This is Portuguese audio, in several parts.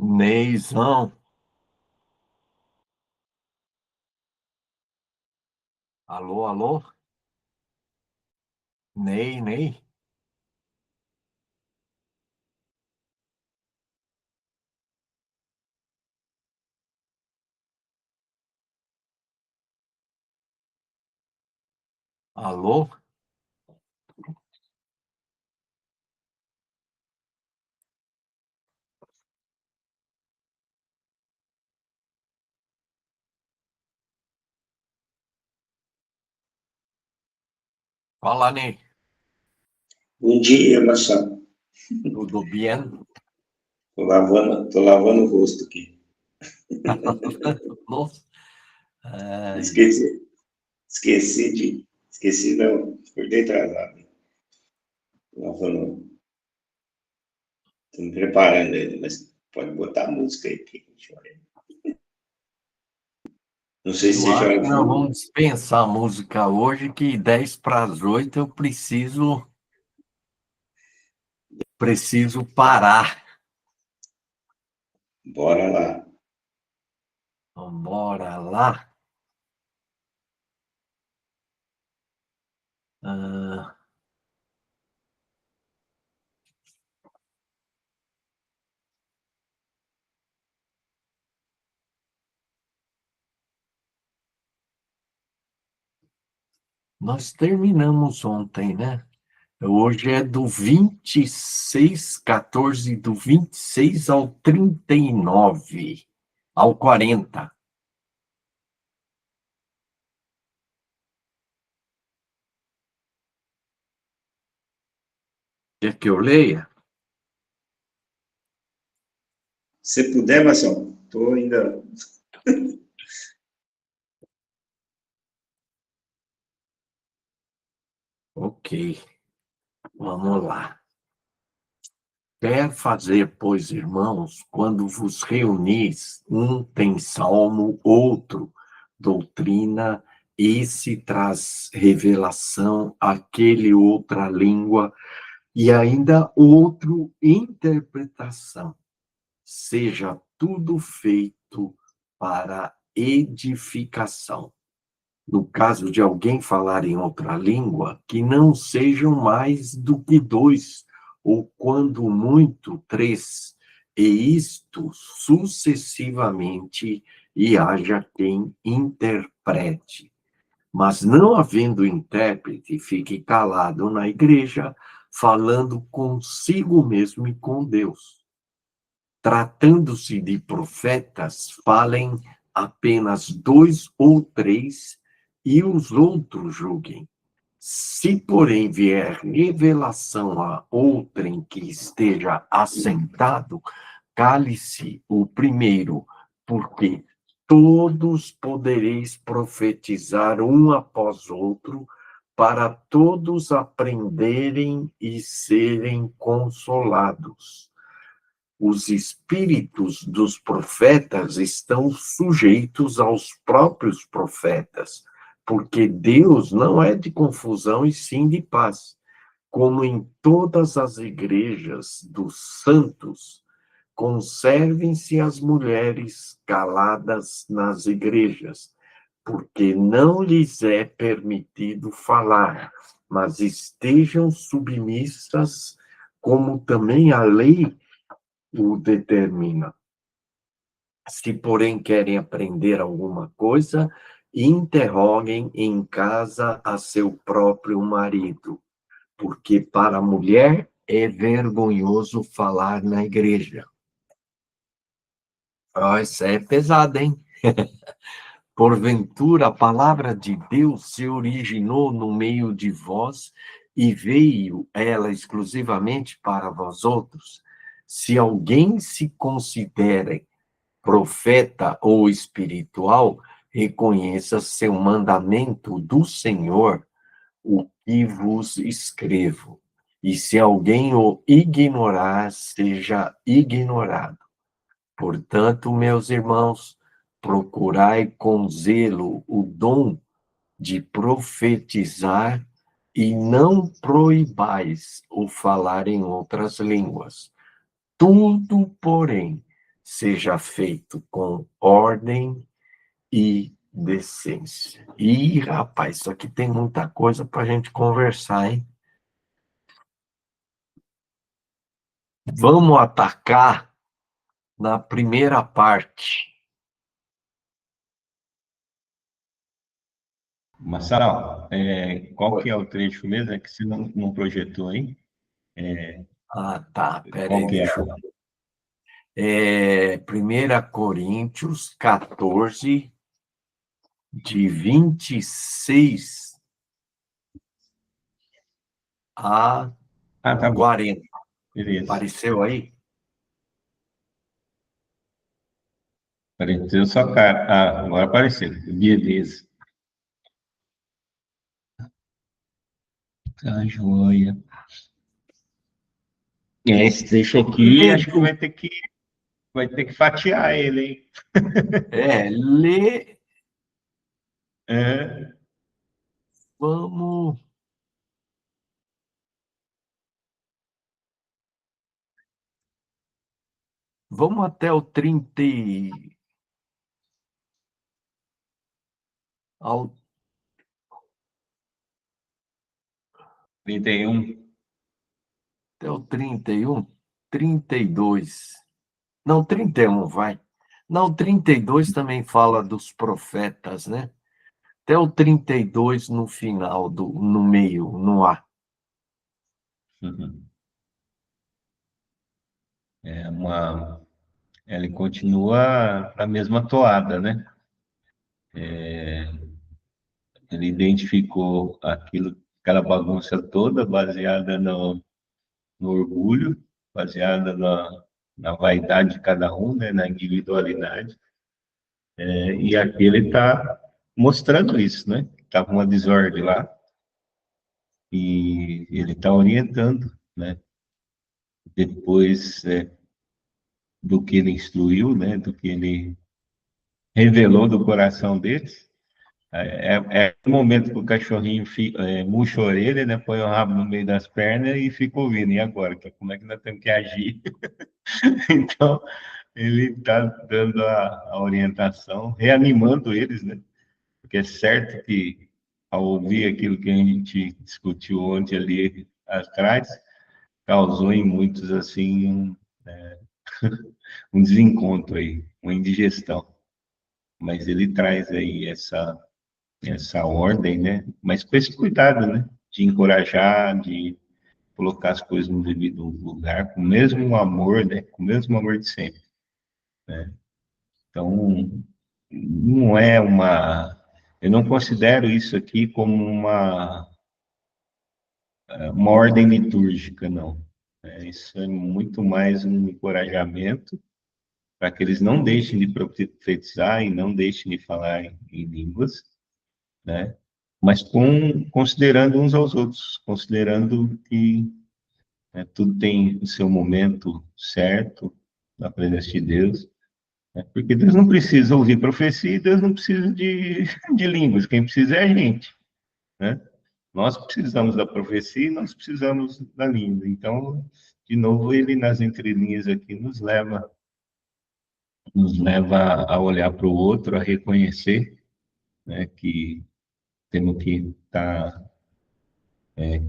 Neizão, alô, alô, Ney, alô, fala, Ney, Bom dia, Marcelo. tudo bem? Tô lavando o rosto aqui. Nossa, ai, ai. Esqueci, esqueci não, acordei atrasado. Lavando, tô me preparando ainda, mas pode botar a música aí que a gente vai. Não sei se Eu você já acho que nós ouviu. vamos dispensar a música hoje, que 10 para as 8 eu preciso parar. Bora lá. Bora lá. Ah, nós terminamos ontem, né? Hoje é do 26, 14, do 26 ao 39, ao 40. Quer que eu leia? Se puder, Marcelo, tô ainda. Ok, vamos lá. Quer fazer, pois, irmãos, quando vos reunis, um tem salmo, outro doutrina, esse traz revelação, aquele outra língua, e ainda outro interpretação. Seja tudo feito para edificação. No caso de alguém falar em outra língua, que não sejam mais do que dois, ou quando muito, três, e isto sucessivamente, e haja quem interprete. Mas não havendo intérprete, fique calado na igreja, falando consigo mesmo e com Deus. Tratando-se de profetas, falem apenas dois ou três, e os outros julguem. Se, porém, vier revelação a outrem que esteja assentado, cale-se o primeiro, porque todos podereis profetizar um após outro, para todos aprenderem e serem consolados. Os espíritos dos profetas estão sujeitos aos próprios profetas, porque Deus não é de confusão e sim de paz, como em todas as igrejas dos santos. Conservem-se as mulheres caladas nas igrejas, porque não lhes é permitido falar, mas estejam submissas, como também a lei o determina. Se, porém, querem aprender alguma coisa, interroguem em casa a seu próprio marido, porque para a mulher é vergonhoso falar na igreja. Isso é pesado, hein? Porventura, a palavra de Deus se originou no meio de vós e veio ela exclusivamente para vós outros. Se alguém se considere profeta ou espiritual, reconheça seu mandamento do Senhor, o que vos escrevo. E se alguém o ignorar, seja ignorado. Portanto, meus irmãos, procurai com zelo o dom de profetizar e não proibais o falar em outras línguas. Tudo, porém, seja feito com ordem e decência. Ih, rapaz, isso aqui tem muita coisa para a gente conversar, hein? Vamos atacar na primeira parte. Marcelo, qual que é o trecho mesmo? É que você não projetou, hein? Ah, tá, Qual peraí, que é? deixa eu... 1 Coríntios 14, de 26 a Ah, tá bom. 40. Beleza. Apareceu aí? Apareceu sua cara. Ah, agora apareceu. Beleza. Tá joia. Esse trecho aqui, acho que vai ter que fatiar ele, hein? Lê, É, vamos... Vamos até o 30, ao 31. até o 31, 32. Não, 31, vai. Não, 32 também fala dos profetas, né? Até o 32 no final, no meio, no A. Uhum. Ele continua a mesma toada, né? Ele identificou aquela bagunça toda baseada no orgulho, baseada na vaidade de cada um, né? Na individualidade. E aqui ele está mostrando isso, né? Estava uma desordem lá e ele está orientando, né? Depois do que ele instruiu, né? Do que ele revelou do coração deles. É o momento que o cachorrinho murcha a orelha, né? Põe o rabo no meio das pernas e fica ouvindo. E agora? Como é que nós temos que agir? Então, ele está dando a orientação, reanimando eles, né? Porque é certo que, ao ouvir aquilo que a gente discutiu ontem ali atrás, causou em muitos, assim, um desencontro aí, uma indigestão. Mas ele traz aí essa ordem, né? Mas com esse cuidado, né? De encorajar, de colocar as coisas no devido lugar, com o mesmo amor, né? Com o mesmo amor de sempre. Então, não é eu não considero isso aqui como uma ordem litúrgica, não. Isso é muito mais um encorajamento para que eles não deixem de profetizar e não deixem de falar em línguas, né? Mas considerando uns aos outros, considerando que tudo tem o seu momento certo na presença de Deus, né? Porque Deus não precisa ouvir profecia e Deus não precisa de línguas, quem precisa é a gente, né? Nós precisamos da profecia e nós precisamos da língua. Então, de novo, ele nas entrelinhas aqui nos leva a olhar para o outro, a reconhecer, né, que temos que estar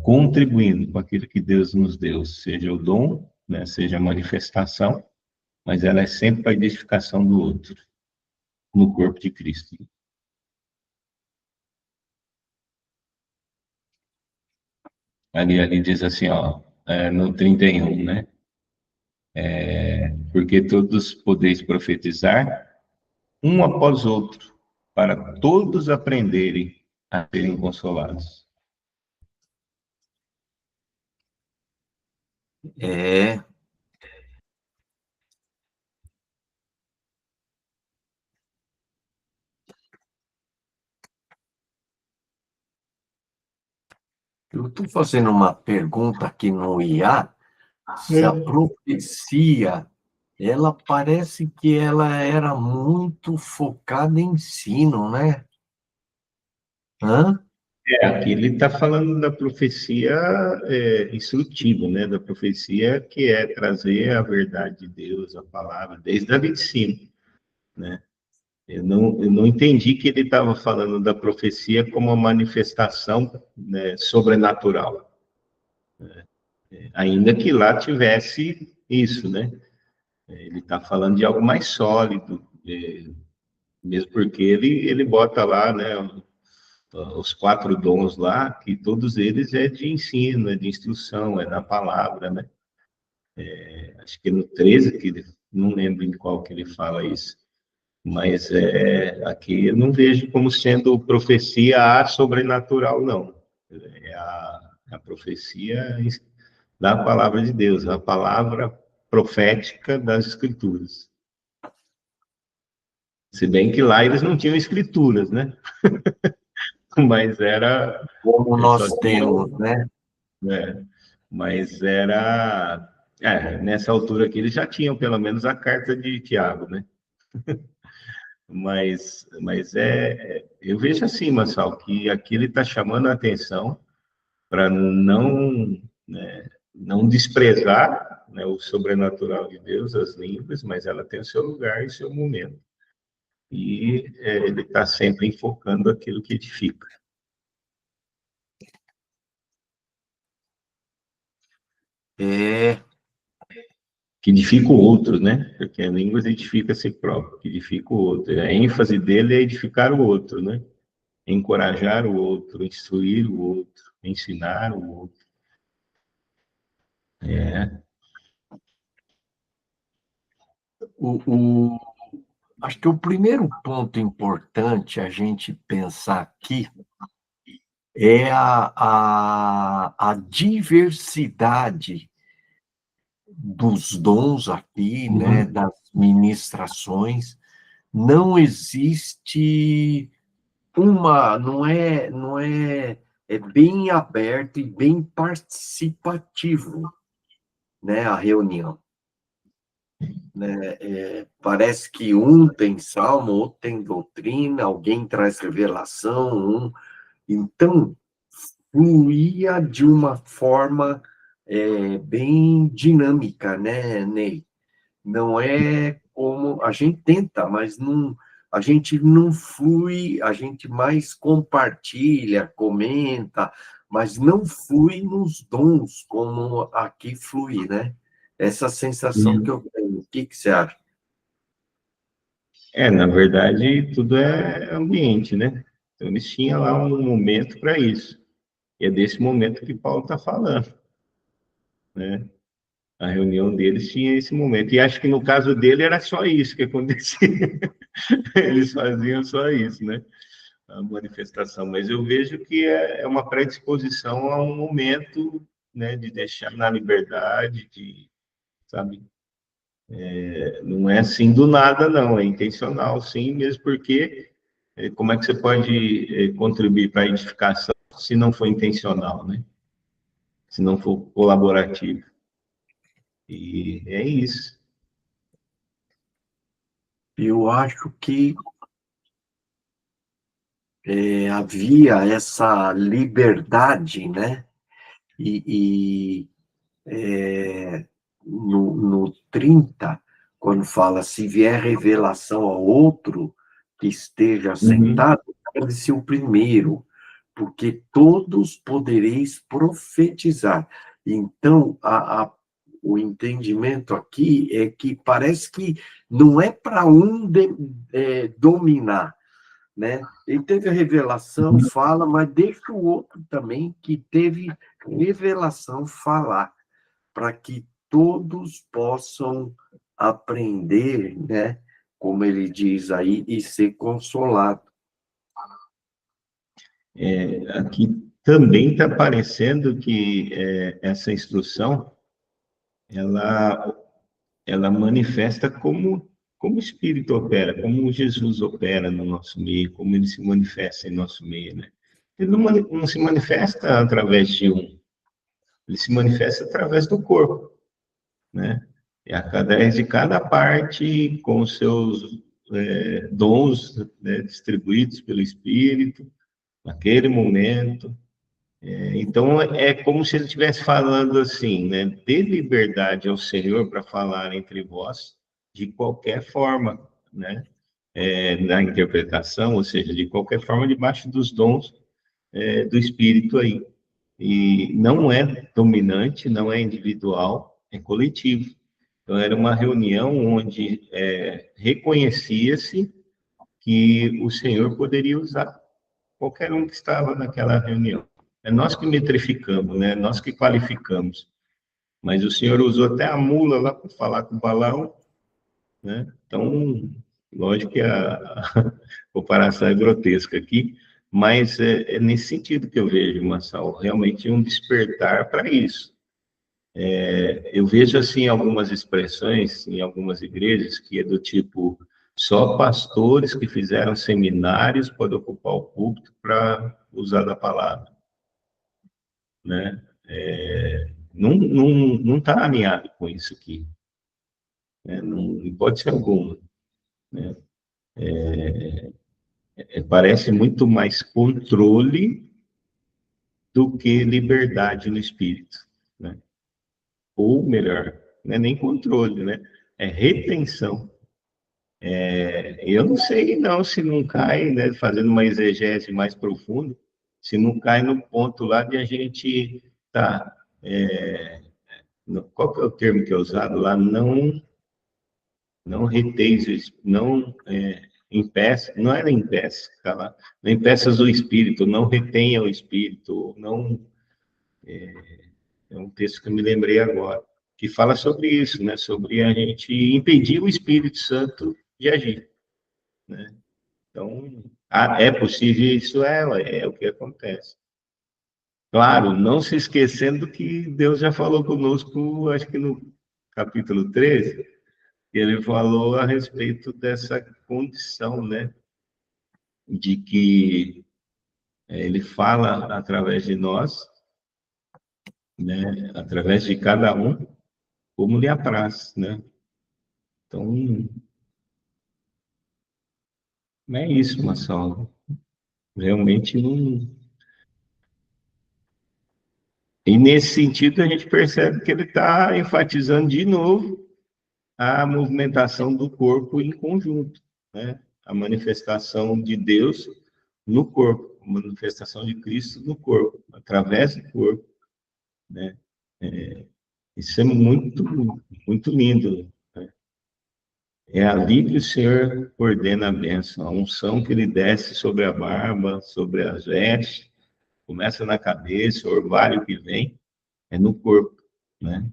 contribuindo com aquilo que Deus nos deu, seja o dom, né, seja a manifestação, mas ela é sempre para a edificação do outro, no corpo de Cristo. Ali diz assim, ó, no 31, né? Porque todos podeis profetizar, um após outro, para todos aprenderem a serem consolados. É, eu estou fazendo uma pergunta aqui no IA, se a profecia, ela parece que ela era muito focada em ensino, né? Hã? Aqui ele está falando da profecia instrutiva, né? Da profecia que é trazer a verdade de Deus, a palavra, desde a de cima, né? Eu não entendi que ele estava falando da profecia como uma manifestação, né, sobrenatural, ainda que lá tivesse isso, né? Ele está falando de algo mais sólido, mesmo porque ele bota lá, né, os 4 dons lá, que todos eles é de ensino, é de instrução, é da palavra, né? Acho que no 13, não lembro em qual que ele fala isso, mas aqui eu não vejo como sendo profecia sobrenatural, não. É a profecia da palavra de Deus, a palavra profética das Escrituras. Se bem que lá eles não tinham escrituras, né? Mas era. Como Eles nós só tinham. temos, né? Né? Mas era. Nessa altura aqui eles já tinham pelo menos a carta de Tiago, né? Mas eu vejo assim, Marçal, que aqui ele está chamando a atenção para não, né, não desprezar, né, o sobrenatural de Deus, as línguas, mas ela tem o seu lugar e seu momento. E ele está sempre enfocando aquilo que edifica. É, Que edifica o outro, né? Porque a língua edifica a si próprio, que edifica o outro. A ênfase dele é edificar o outro, né? Encorajar o outro, instruir o outro, ensinar o outro. É. o, acho que o primeiro ponto importante a gente pensar aqui é a diversidade dos dons aqui, né, Uhum. das ministrações. Não existe é bem aberto e bem participativo, né, a reunião. Né? Parece que um tem salmo, outro tem doutrina, alguém traz revelação, então fluía de uma forma bem dinâmica, né, Ney? Não é como a gente tenta, mas não, a gente não flui, a gente mais compartilha, comenta, mas não flui nos dons como aqui flui, né? Essa sensação que eu tenho. O que que você acha? Na verdade, tudo é ambiente, né? Então, eles tinham lá um momento para isso. E é desse momento que Paulo está falando, né? A reunião deles tinha esse momento. E acho que no caso dele era só isso que acontecia. Eles faziam só isso, né? A manifestação. Mas eu vejo que é uma predisposição a um momento, né, de deixar na liberdade, sabe? Não é assim do nada, não. É intencional, sim, mesmo porque como é que você pode contribuir para a edificação se não for intencional, né? Se não for colaborativo. E é isso. Eu acho que havia essa liberdade, né? E no 30, quando fala se vier revelação ao outro que esteja Uhum. sentado, deve-se o primeiro, porque todos podereis profetizar. Então, o entendimento aqui é que parece que não é para dominar, né? Ele teve a revelação, fala, mas deixa o outro também que teve revelação falar, para que todos possam aprender, né? Como ele diz aí, e ser consolado. Aqui também está parecendo que essa instrução ela, ela manifesta como o Espírito opera, como Jesus opera no nosso meio, como ele se manifesta em nosso meio, né? Ele não se manifesta através de um, ele se manifesta através do corpo, né? E através de cada parte, com os seus dons, né, distribuídos pelo Espírito, naquele momento. Então, é como se ele estivesse falando assim, né? Dê liberdade ao Senhor para falar entre vós de qualquer forma, né? Na interpretação, ou seja, de qualquer forma, debaixo dos dons do Espírito aí. E não é dominante, não é individual, é coletivo. Então, era uma reunião onde reconhecia-se que o Senhor poderia usar qualquer um que estava naquela reunião. É nós que metrificamos, né? Nós que qualificamos. Mas o Senhor usou até a mula lá para falar com o Balaão, né? Então, lógico que a comparação é grotesca aqui, mas é nesse sentido que eu vejo, Marçal, realmente um despertar para isso. Eu vejo, assim, algumas expressões em algumas igrejas que é do tipo, só pastores que fizeram seminários podem ocupar o púlpito para usar da palavra, né? Não está alinhado com isso aqui, né? Não, em hipótese alguma, né? Parece muito mais controle do que liberdade no espírito, né? Ou melhor, não é nem controle, né? É retenção. Eu não sei não se não cai, né, fazendo uma exegese mais profunda, se não cai no ponto lá de a gente tá, qual que é o termo que é usado lá? Não reteis, não impeça, não era impeça, tá lá, não impeças o espírito, não retenha o espírito, não, é um texto que eu me lembrei agora, que fala sobre isso, né, sobre a gente impedir o Espírito Santo de agir, né? Então, é possível isso? É o que acontece. Claro, não se esquecendo que Deus já falou conosco, acho que no capítulo 13, ele falou a respeito dessa condição, né, de que ele fala através de nós, né, através de cada um, como lhe apraz, né? Então, não é isso, Marcelo. Realmente não. E nesse sentido, a gente percebe que ele está enfatizando de novo a movimentação do corpo em conjunto, né? A manifestação de Deus no corpo, a manifestação de Cristo no corpo, através do corpo, né? Isso é muito, muito lindo, né? É ali que o Senhor ordena a bênção, a unção que ele desce sobre a barba, sobre as vestes, começa na cabeça, o orvalho que vem, é no corpo, né?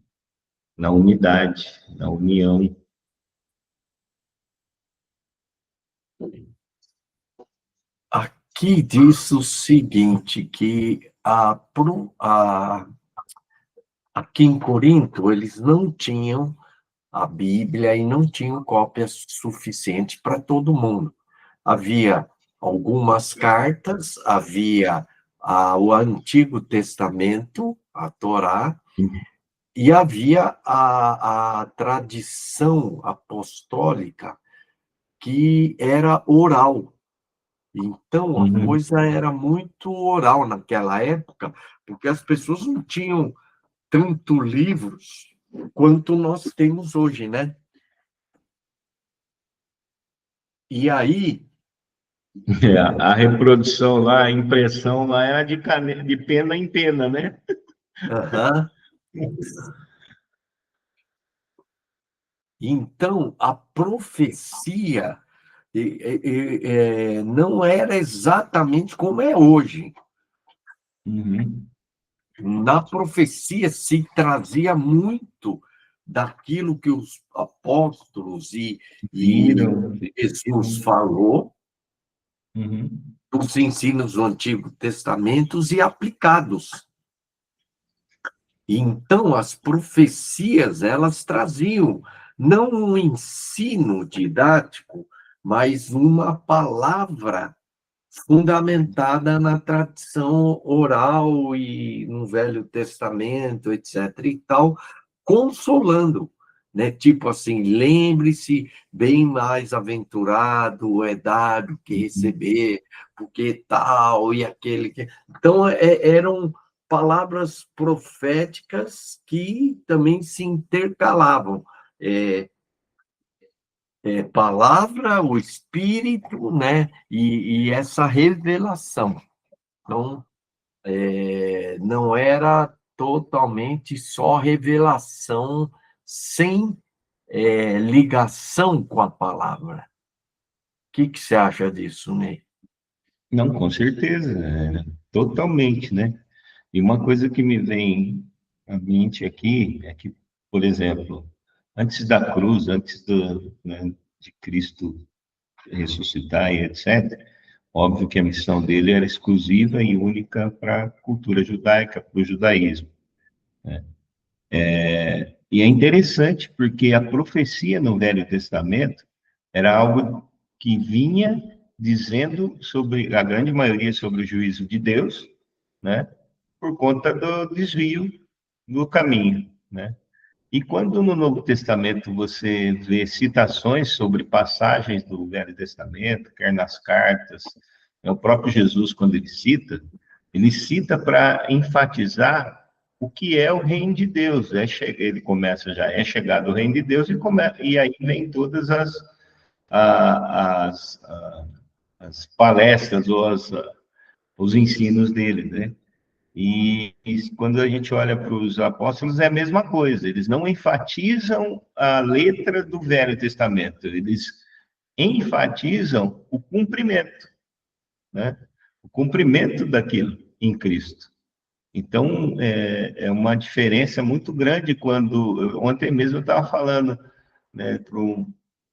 Na unidade, na união. Aqui diz o seguinte, que aqui em Corinto eles não tinham a Bíblia e não tinham cópias suficientes para todo mundo. Havia algumas cartas, havia o Antigo Testamento, a Torá, e havia a tradição apostólica, que era oral. Então, a coisa era muito oral naquela época, porque as pessoas não tinham tanto livros quanto nós temos hoje, né? E aí... A reprodução lá, a impressão lá era de pena em pena, né? Uhum. Então, a profecia não era exatamente como é hoje. Uhum. Na profecia se trazia muito daquilo que os apóstolos e Jesus falou, dos ensinos do Antigo Testamento e aplicados. Então, as profecias, elas traziam não um ensino didático, mas uma palavra fundamentada na tradição oral e no Velho Testamento, etc. e tal, consolando, né? Tipo assim, lembre-se, bem mais aventurado é dar do que receber, porque tal e aquele que... Então, eram palavras proféticas que também se intercalavam. Palavra, o Espírito, né? E essa revelação. Então, não era totalmente só revelação sem ligação com a palavra. O que você acha disso, Ney? Não, com certeza, totalmente, né? E uma coisa que me vem à mente aqui é que, por exemplo, antes da cruz, né, de Cristo ressuscitar e etc., óbvio que a missão dele era exclusiva e única para a cultura judaica, para o judaísmo. E é interessante porque a profecia no Velho Testamento era algo que vinha dizendo sobre, a grande maioria, sobre o juízo de Deus, né? Por conta do desvio do caminho, né? E quando no Novo Testamento você vê citações sobre passagens do Velho Testamento, quer nas cartas, é o próprio Jesus, quando ele cita para enfatizar o que é o reino de Deus. Ele começa já, é chegado o reino de Deus, e aí vem todas as, as palestras ou os ensinos dele, né? E quando a gente olha para os apóstolos, é a mesma coisa, eles não enfatizam a letra do Velho Testamento, eles enfatizam o cumprimento, né? O cumprimento daquilo em Cristo. Então, é uma diferença muito grande quando... Ontem mesmo eu estava falando, né,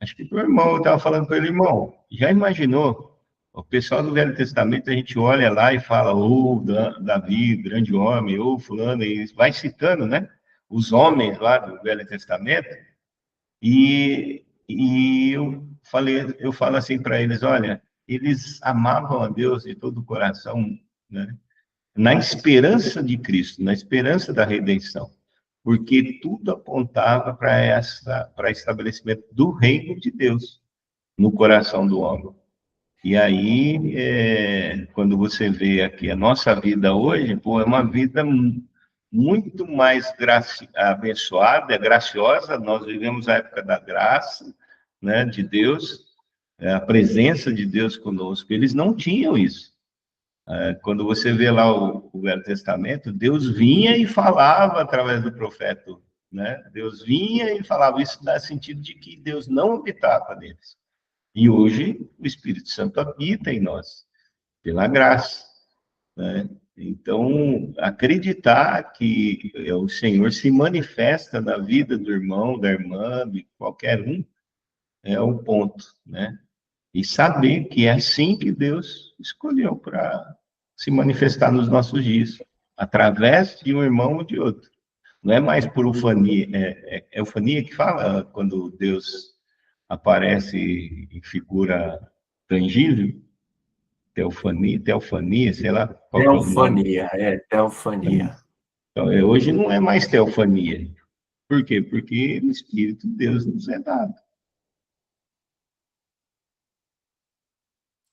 acho que para o irmão, eu estava falando para ele, irmão, já imaginou? O pessoal do Velho Testamento, a gente olha lá e fala, Davi, grande homem, fulano, e vai citando, né? Os homens lá do Velho Testamento, e eu falo assim para eles, olha, eles amavam a Deus de todo o coração, né? Na esperança de Cristo, na esperança da redenção, porque tudo apontava para estabelecimento do reino de Deus no coração do homem. E aí, quando você vê aqui a nossa vida hoje, pô, é uma vida muito mais abençoada, graciosa. Nós vivemos a época da graça, né, de Deus, a presença de Deus conosco. Eles não tinham isso. Quando você vê lá o Velho Testamento, Deus vinha e falava através do profeta, né? Deus vinha e falava. Isso dá sentido de que Deus não habitava neles. E hoje o Espírito Santo habita em nós, pela graça, né? Então, acreditar que o Senhor se manifesta na vida do irmão, da irmã, de qualquer um, é o ponto, né? E saber que é assim que Deus escolheu para se manifestar nos nossos dias, através de um irmão ou de outro. Não é mais por ufania, é ufania que fala quando Deus aparece em figura tangível, teofania, sei lá qual que é o nome. Teofania. Então, hoje não é mais teofania. Por quê? Porque o Espírito de Deus nos é dado.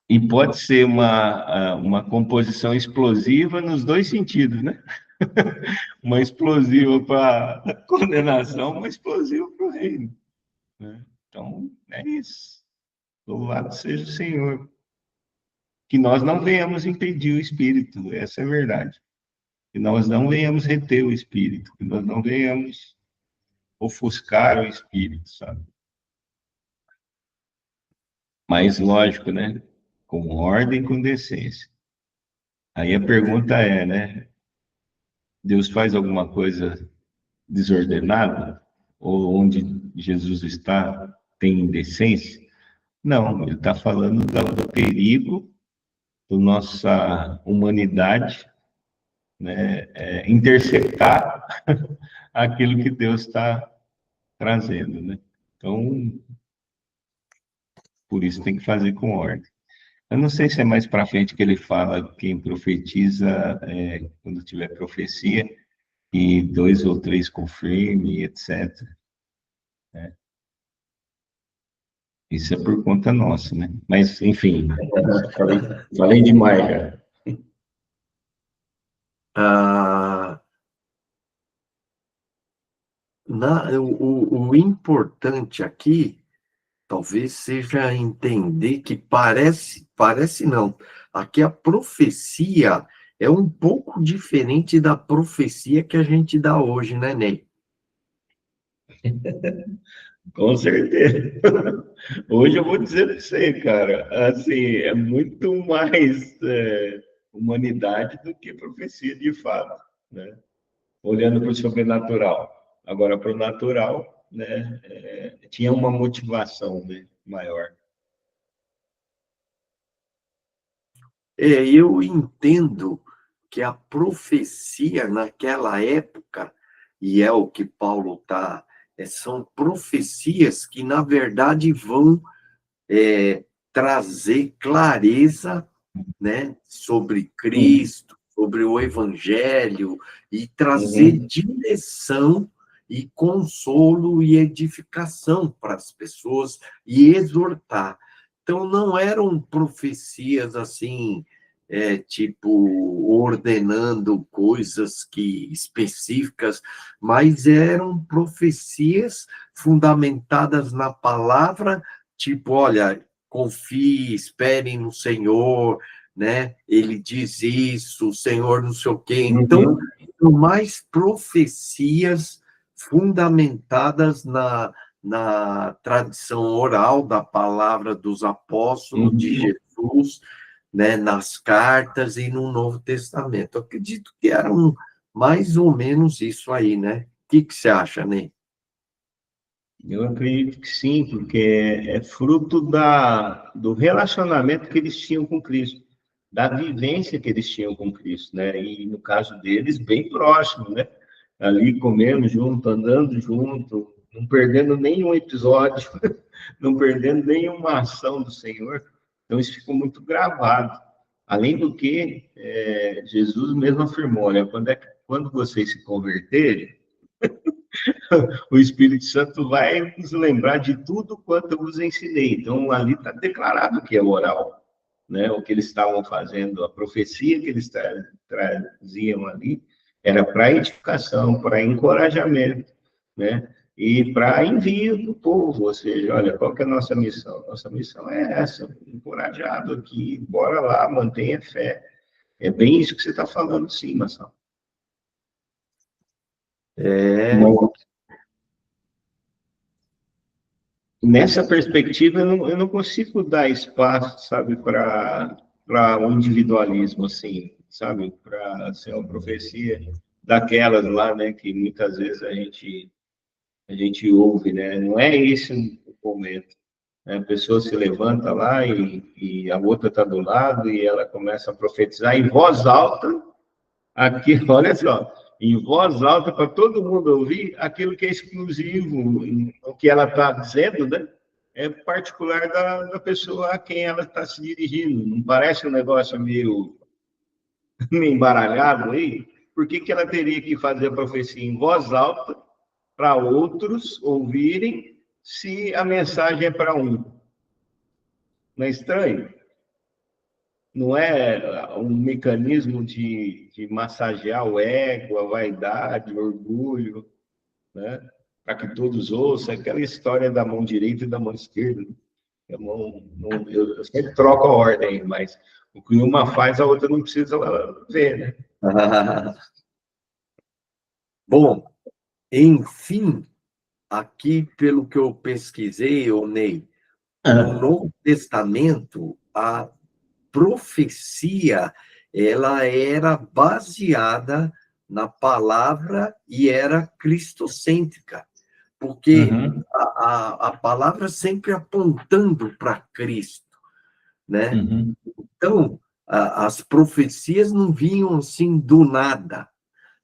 E pode ser uma composição explosiva nos dois sentidos, né? Uma explosiva para a condenação, uma explosiva para o reino, né? Então, é isso. Louvado seja o Senhor. Que nós não venhamos impedir o Espírito, essa é a verdade. Que nós não venhamos reter o Espírito, que nós não venhamos ofuscar o Espírito, sabe? Mas, lógico, né? Com ordem, com decência. Aí a pergunta é, né? Deus faz alguma coisa desordenada? Ou onde Jesus está tem indecência? Não, ele está falando do perigo da nossa humanidade, né, interceptar aquilo que Deus está trazendo, né? Então, por isso tem que fazer com ordem. Eu não sei se é mais para frente que ele fala quem profetiza, quando tiver profecia, e 2 ou 3 confirme, etc. né? Isso é por conta nossa, né? Mas, enfim, falei demais já. Ah, o importante aqui, talvez seja entender que parece não, aqui a profecia é um pouco diferente da profecia que a gente dá hoje, né, Ney? Com certeza. Hoje eu vou dizer para você, cara, assim, é muito mais humanidade do que profecia de fato, né? Olhando para o sobrenatural. Agora, para o natural, né, tinha uma motivação, né, maior. Eu entendo que a profecia naquela época, e é o que Paulo está, são profecias que, na verdade, vão trazer clareza, né, sobre Uhum. Cristo, sobre o Evangelho, e trazer Uhum. direção e consolo e edificação para as pessoas e exortar. Então, não eram profecias assim, tipo, ordenando coisas específicas, mas eram profecias fundamentadas na palavra, tipo, olha, confie, esperem no Senhor, né? Ele diz isso, o Senhor não sei o quê. Então, Uhum. são mais profecias fundamentadas na tradição oral da palavra dos apóstolos de Uhum. Jesus, né? Nas cartas e no Novo Testamento. Eu acredito que eram mais ou menos isso aí, né? O que você acha, Ney? Eu acredito que sim, porque é fruto do relacionamento que eles tinham com Cristo, da vivência que eles tinham com Cristo, né? E no caso deles, bem próximo, né? Ali comendo junto, andando junto, não perdendo nenhum episódio, não perdendo nenhuma ação do Senhor. Então isso ficou muito gravado. Além do que, Jesus mesmo afirmou, olha, quando vocês se converterem, o Espírito Santo vai nos lembrar de tudo quanto eu vos ensinei. Então, ali está declarado que é oral, né? O que eles estavam fazendo, a profecia que eles traziam ali, era para edificação, para encorajamento, né? E para envio do povo, ou seja, olha, qual que é a nossa missão? Nossa missão é essa, encorajado aqui, bora lá, mantenha fé. É bem isso que você está falando, sim, Marcelo. É, Nessa perspectiva, eu não consigo dar espaço, sabe, para um individualismo, assim, sabe, para ser uma profecia daquelas lá, né, que muitas vezes a gente ouve, né, não é esse o momento. Né? A pessoa se levanta lá e a outra está do lado e ela começa a profetizar em voz alta, aqui, olha só, em voz alta para todo mundo ouvir aquilo que é exclusivo, o que ela está dizendo, né? É particular da pessoa a quem ela está se dirigindo. Não parece um negócio meio embaralhado aí? Por que ela teria que fazer a profecia em voz alta para outros ouvirem se a mensagem é para um? Não é estranho? Não é um mecanismo de massagear o ego, a vaidade, o orgulho, né? Para que todos ouçam, aquela história da mão direita e da mão esquerda. Eu sempre troco a ordem, mas o que uma faz, a outra não precisa ver, né? Bom, enfim, aqui, pelo que eu pesquisei, ô Ney, no Novo Testamento, a profecia, ela era baseada na palavra e era cristocêntrica, porque Uhum, a palavra sempre apontando para Cristo, né? uhum, Então, as profecias não vinham assim do nada,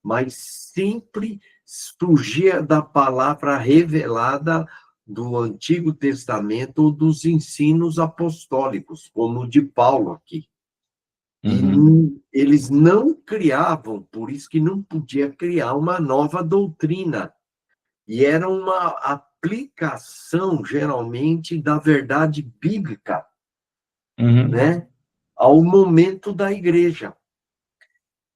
mas sempre surgia da palavra revelada do Antigo Testamento ou dos ensinos apostólicos, como o de Paulo aqui. E uhum, eles não criavam, por isso que não podia criar uma nova doutrina. E era aplicação, geralmente, da verdade bíblica, Uhum. né, ao momento da igreja.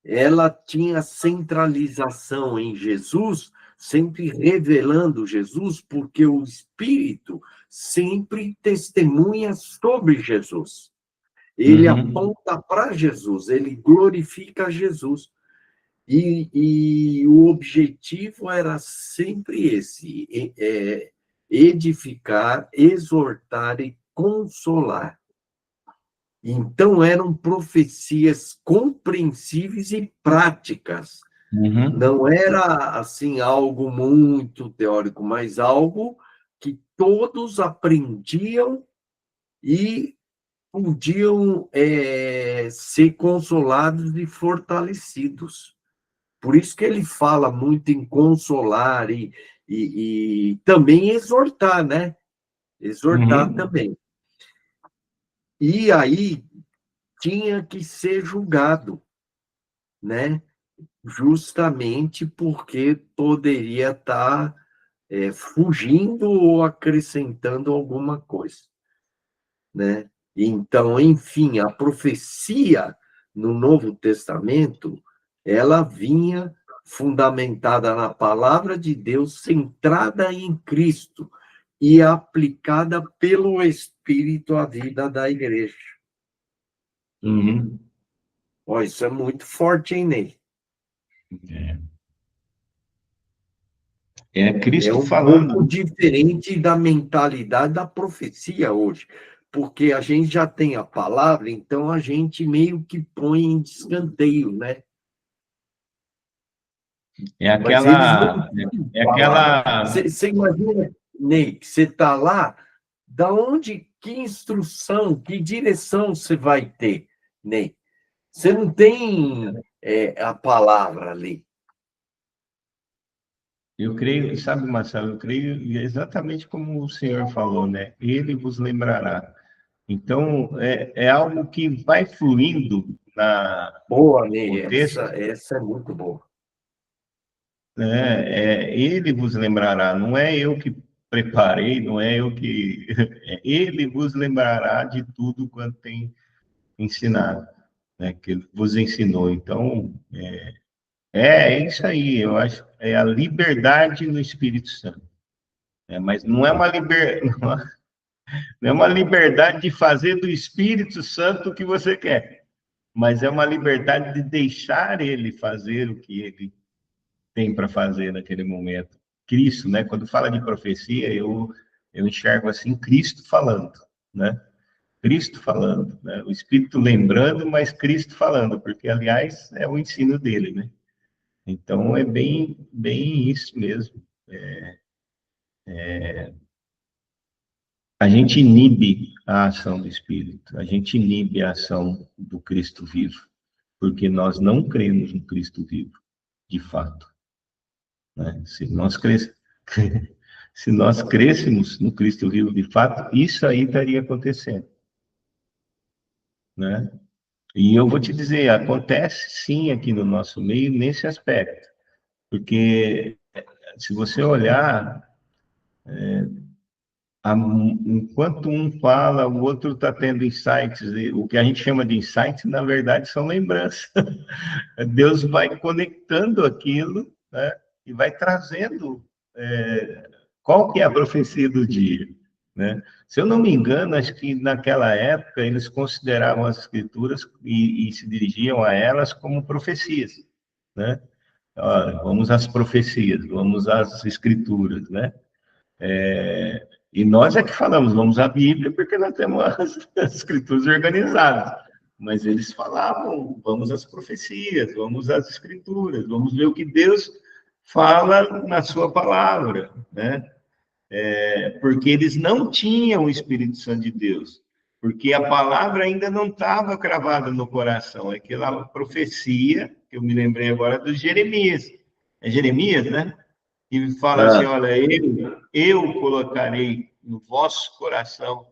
Ela tinha centralização em Jesus, sempre revelando Jesus, porque o Espírito sempre testemunha sobre Jesus. Ele Uhum. aponta para Jesus, ele glorifica Jesus. E o objetivo era sempre esse: edificar, exortar e consolar. Então, eram profecias compreensíveis e práticas. Uhum. Não era, assim, algo muito teórico, mas algo que todos aprendiam e podiam ser consolados e fortalecidos. Por isso que ele fala muito em consolar e também exortar, né? Exortar Uhum. também. E aí tinha que ser julgado, né? Justamente porque poderia estar fugindo ou acrescentando alguma coisa, né? Então, enfim, a profecia no Novo Testamento, ela vinha fundamentada na palavra de Deus, centrada em Cristo e aplicada pelo Espírito à vida da igreja. Uhum. Ó, isso é muito forte, hein, Ney? É É Cristo um falando, pouco né? diferente da mentalidade da profecia hoje, porque a gente já tem a palavra, então a gente meio que põe em escanteio, né? É Mas eles não aquela, tinham é palavra. aquela, Você imagina, Ney, que você está lá, da onde, que instrução, que direção você vai ter, Ney? Você não tem a palavra ali. eu creio, sabe, Marcelo, eu creio exatamente como o senhor falou, né? Ele vos lembrará. Então, é algo que vai fluindo Boa, no Ney, contexto, essa é muito boa. né? Ele vos lembrará, não é eu que preparei, não é eu que. Ele vos lembrará de tudo quanto tem ensinado, né? Que ele vos ensinou. Então, é isso aí, eu acho, é a liberdade no Espírito Santo. Mas não é uma não é uma liberdade de fazer do Espírito Santo o que você quer, mas é uma liberdade de deixar ele fazer o que ele tem para fazer naquele momento. Cristo, né? Quando fala de profecia, eu enxergo assim Cristo falando, né? Cristo falando, né? O Espírito lembrando, mas Cristo falando, porque aliás é o ensino dele, né? Então é bem isso mesmo. A gente inibe a ação do Espírito, a gente inibe a ação do Cristo vivo, porque nós não cremos no Cristo vivo, de fato, né? Se nós crêssemos no Cristo vivo de fato, isso aí estaria acontecendo, né? E eu vou te dizer, acontece sim aqui no nosso meio nesse aspecto, porque se você olhar, enquanto um fala, o outro está tendo insights, e o que a gente chama de insights, na verdade, são lembranças. Deus vai conectando aquilo, né, e vai trazendo qual que é a profecia do dia, né? Se eu não me engano, acho que naquela época eles consideravam as escrituras e se dirigiam a elas como profecias, né? Olha, vamos às profecias, vamos às escrituras, né? E nós é que falamos, vamos à Bíblia, porque nós temos as escrituras organizadas. Mas eles falavam, vamos às profecias, vamos às escrituras, vamos ver o que Deus fala na sua palavra, né? Porque eles não tinham o Espírito Santo de Deus, porque a palavra ainda não estava cravada no coração. É aquela profecia, que eu me lembrei agora, do Jeremias. É Jeremias, né? E fala assim, Ah, olha, eu colocarei no vosso coração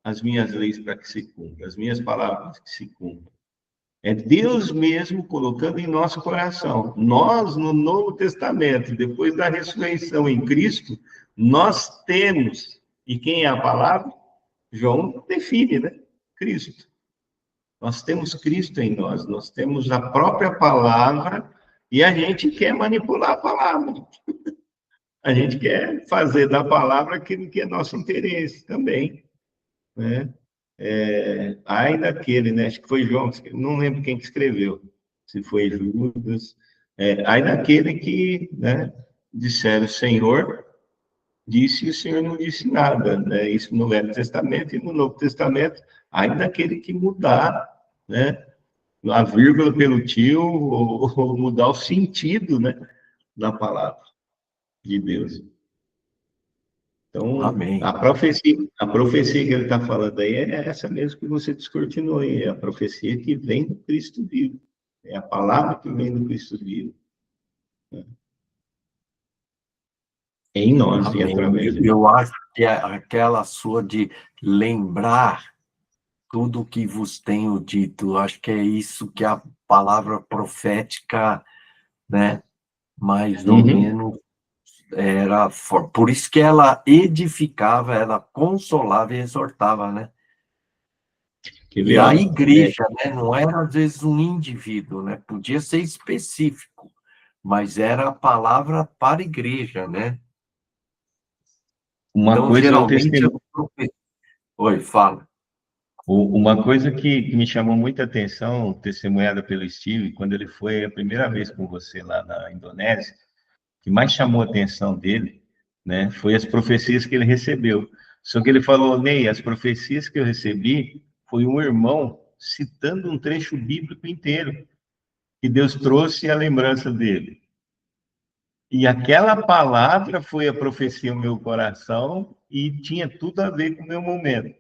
as minhas leis para que se cumpram, as minhas palavras que se cumpram. É Deus mesmo colocando em nosso coração. Nós, no Novo Testamento, depois da ressurreição em Cristo, nós temos, e quem é a palavra? João define, né? Cristo. Nós temos Cristo em nós, nós temos a própria palavra e a gente quer manipular a palavra. A gente quer fazer da palavra aquilo que é nosso interesse também, né? Ai daquele, né? Acho que foi João, não lembro quem que escreveu, se foi Judas. Ai daquele que, né, disseram, o Senhor disse e o Senhor não disse nada, né? Isso no Velho Testamento e no Novo Testamento, ai daquele que mudar, né? A vírgula pelo tio, ou mudar o sentido, né, da palavra de Deus. Então, Amém. a profecia que ele está falando aí é essa mesmo que você descortinou aí, é a profecia que vem do Cristo vivo, é a palavra que vem do Cristo vivo, né? Em nós e Amém. através de nós. Eu acho que aquela sua de lembrar tudo que vos tenho dito, acho que é isso que a palavra profética, né, mais ou Uhum. menos era. Por isso que ela edificava, ela consolava e exortava, né? Quer E ver, a ó? igreja, né, não era às vezes um indivíduo, né? Podia ser específico, mas era a palavra para a igreja, né? Uma Então, coisa é o geralmente, testemunho. oi, fala. Uma coisa que me chamou muita atenção, testemunhada pelo Steve, quando ele foi a primeira vez com você lá na Indonésia, que mais chamou a atenção dele, né, foi as profecias que ele recebeu. Só que ele falou, Ney, as profecias que eu recebi foi um irmão citando um trecho bíblico inteiro, que Deus trouxe a lembrança dele. E aquela palavra foi a profecia no meu coração e tinha tudo a ver com o meu momento.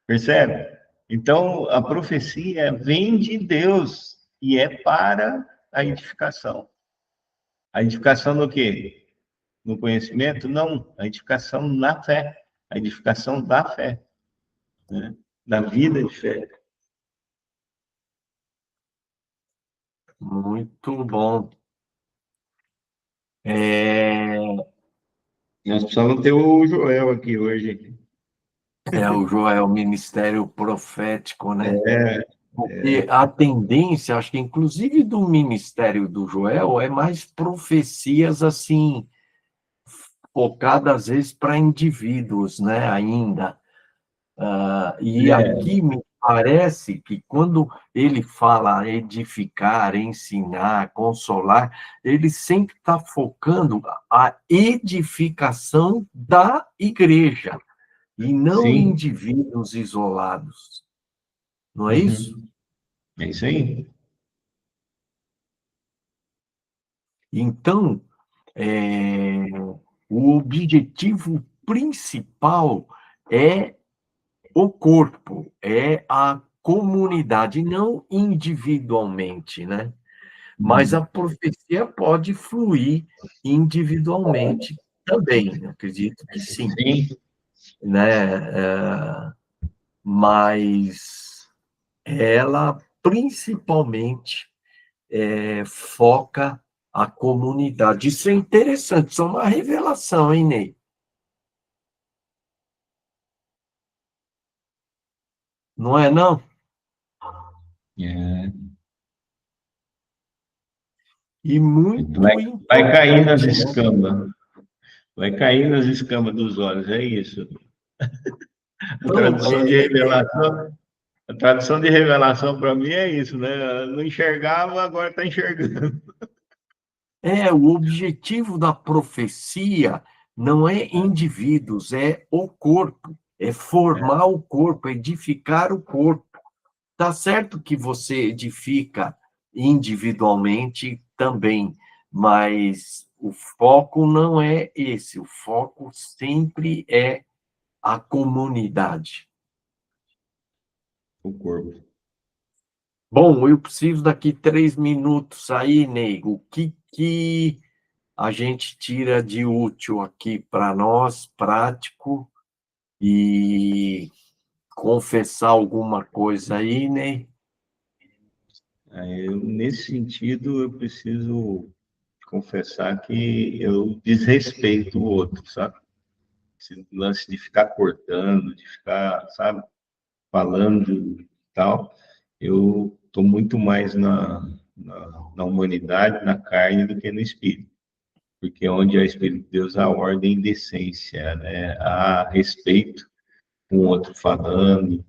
Percebe? Então, a profecia vem de Deus e é para a edificação. A edificação no quê? No conhecimento? Não, a edificação na fé, a edificação da fé, né? Da vida de fé. Muito bom. Nós precisamos ter o Joel aqui hoje. O Joel, o ministério profético, né? É, Porque a tendência, acho que inclusive do ministério do Joel, é mais profecias assim, focadas às vezes para indivíduos, né? Ainda. E é, aqui me parece que quando ele fala edificar, ensinar, consolar, ele sempre está focando a edificação da igreja e não sim. indivíduos isolados. Não é isso? Uhum. É isso aí. Então, é, o objetivo principal é o corpo, é a comunidade, não individualmente, né? Mas a profecia pode fluir individualmente também, acredito que sim, Sim. né? Mas ela principalmente foca a comunidade. Isso é interessante, isso é uma revelação, hein, Ney? Não é, não? É. E Vai, muito vai cair nas importante, né? escamas. Vai cair nas escamas dos olhos, é isso. A Não, tradução de revelação, a tradução de revelação para mim é isso, né? Eu não enxergava, agora está enxergando. o objetivo da profecia não é indivíduos, é o corpo, é formar o corpo, edificar o corpo. Tá certo que você edifica individualmente também, mas o foco não é esse, o foco sempre é a comunidade. O corpo. Bom, eu preciso daqui 3 minutos aí, Nego. O que a gente tira de útil aqui para nós, prático, e confessar alguma coisa aí, né? Nesse sentido, eu preciso confessar que eu desrespeito o outro, sabe? Esse lance de ficar cortando, de ficar, sabe, falando e tal, eu estou muito mais na humanidade, na carne, do que no espírito. Porque onde há Espírito de Deus, há ordem e decência, né? Há respeito com o outro falando,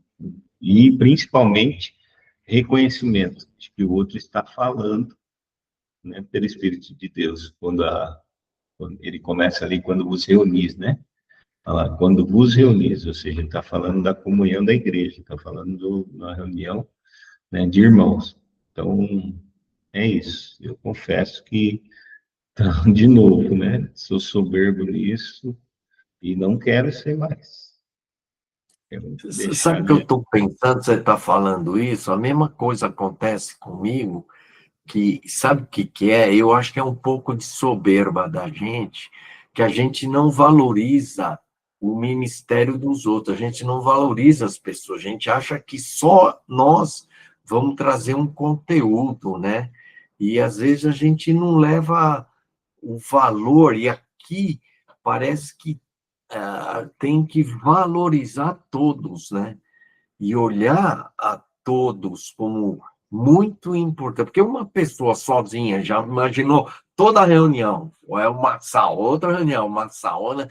e principalmente reconhecimento de que o outro está falando, né, pelo Espírito de Deus, quando ele começa ali, quando vos reunis, né? Fala, quando vos reunis, ou seja, ele está falando da comunhão da igreja, está falando da reunião, né, de irmãos. Então, é isso. Eu confesso que, de novo, né, sou soberbo nisso e não quero ser mais. Quero Sabe deixar o que eu de... estou pensando? Você está falando isso? A mesma coisa acontece comigo, que sabe o que que é? Eu acho que é um pouco de soberba da gente, que a gente não valoriza o ministério dos outros, a gente não valoriza as pessoas, a gente acha que só nós vamos trazer um conteúdo, né? E às vezes a gente não leva o valor, e aqui parece que tem que valorizar todos, né? E olhar a todos como muito importante, porque uma pessoa sozinha já imaginou toda a reunião, ou é uma sala, outra reunião, uma sala, né?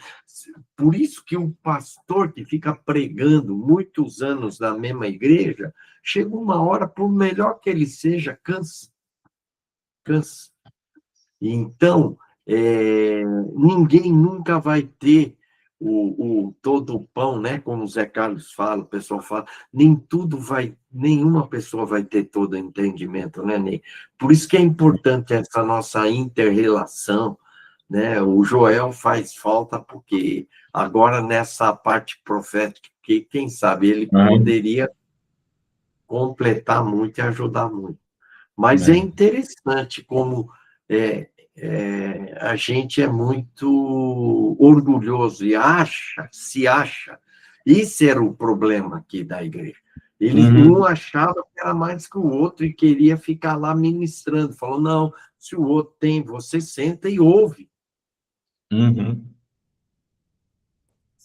Por isso que um pastor que fica pregando muitos anos na mesma igreja, chega uma hora, por melhor que ele seja, cansa. Cansa. Então, ninguém nunca vai ter todo o pão, né? Como o Zé Carlos fala, o pessoal fala, nenhuma pessoa vai ter todo o entendimento, né, Ney? Por isso que é importante essa nossa inter-relação, né? O Joel faz falta porque agora nessa parte profética, que quem sabe ele poderia completar muito e ajudar muito. Mas é interessante como a gente é muito orgulhoso e se acha. Esse era o problema aqui da igreja. Ele um achava que era mais que o outro e queria ficar lá ministrando. Falou, não, se o outro tem, você senta e ouve.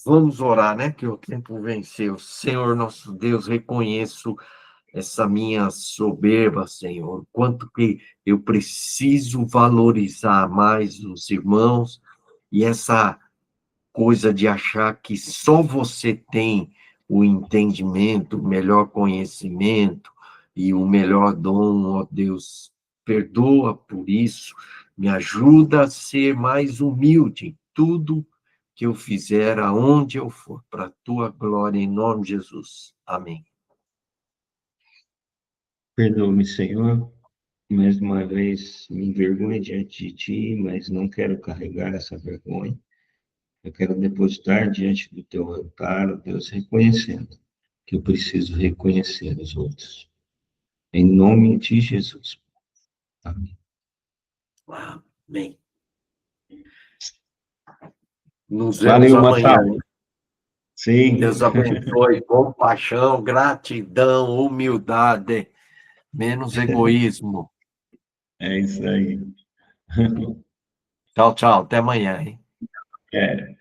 Vamos orar, né? Que o tempo venceu. Senhor, nosso Deus, reconheço essa minha soberba, Senhor, quanto que eu preciso valorizar mais os irmãos, e essa coisa de achar que só você tem o entendimento, o melhor conhecimento e o melhor dom, ó Deus, perdoa por isso, me ajuda a ser mais humilde em tudo que eu fizer, aonde eu for, para a tua glória, em nome de Jesus. Amém. Perdoa-me, Senhor, mais uma vez me envergonho diante de ti, mas não quero carregar essa vergonha. Eu quero depositar diante do teu altar, ó Deus, reconhecendo que eu preciso reconhecer os outros. Em nome de Jesus. Amém. Amém. Nos vemos Valeu, amanhã. Massal. Sim. Deus abençoe, compaixão, gratidão, humildade, menos egoísmo. É isso aí. Tchau, tchau. Até amanhã, hein? É.